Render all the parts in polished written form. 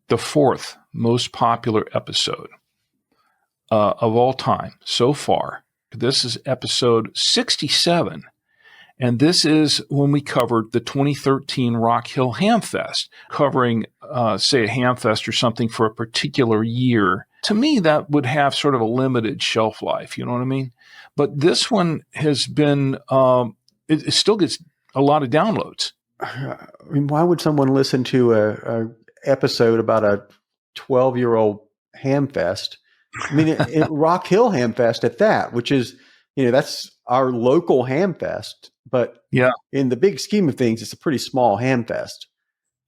the fourth most popular episode of all time so far. This is episode 67. And this is when we covered the 2013 Rock Hill Hamfest, covering, say, a Hamfest or something for a particular year. To me, that would have sort of a limited shelf life, you know what I mean? But this one has been, it still gets a lot of downloads. I mean, why would someone listen to a episode about a 12-year-old Hamfest? I mean, Rock Hill Hamfest at that, which is, that's our local Hamfest. But yeah, in the big scheme of things, it's a pretty small Hamfest.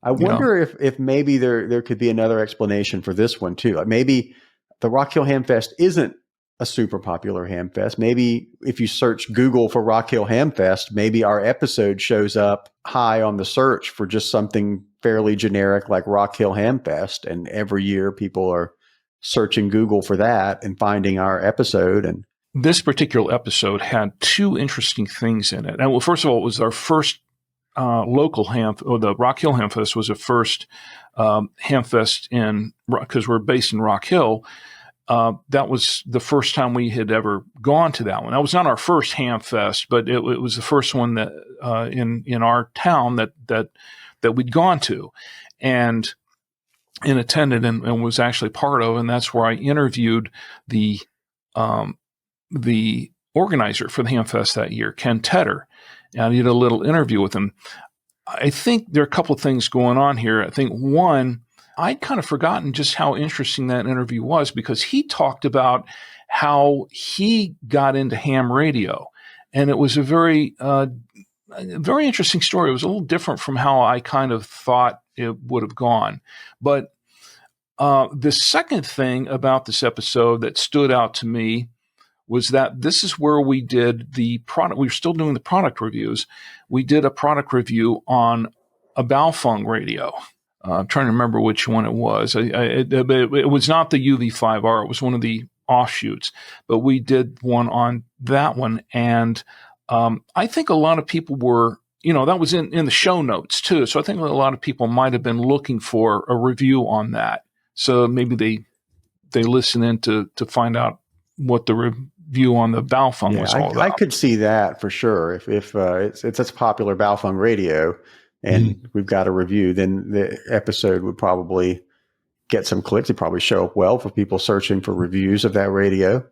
I wonder if maybe there could be another explanation for this one too. Maybe the Rock Hill Hamfest isn't a super popular Hamfest. Maybe if you search Google for Rock Hill Hamfest, maybe our episode shows up high on the search for just something fairly generic like Rock Hill Hamfest. And every year people are searching Google for that and finding our episode. And this particular episode had two interesting things in it. And well, first of all, it was our first local the Rock Hill Hamfest was the first Hamfest because we're based in Rock Hill. That was the first time we had ever gone to that one. That was not our first Hamfest, but it was the first one that in our town that we'd gone to, and attended and was actually part of. And that's where I interviewed the organizer for the Hamfest that year, Ken Tedder. And I did a little interview with him. I think there are a couple of things going on here. I think one, I'd kind of forgotten just how interesting that interview was, because he talked about how he got into ham radio. And it was a very interesting story. It was a little different from how I kind of thought it would have gone. But the second thing about this episode that stood out to me was that this is where we did the product. We were still doing the product reviews. We did a product review on a Baofeng radio. I'm trying to remember which one it was. It was not the UV5R. It was one of the offshoots. But we did one on that one. And I think a lot of people were, that was in the show notes too. So I think a lot of people might have been looking for a review on that. So maybe they listen in to find out what the review on the Baofeng was all about. I could see that for sure. If it's such a popular Baofeng radio and we've got a review, then the episode would probably get some clicks. It'd probably show up well for people searching for reviews of that radio.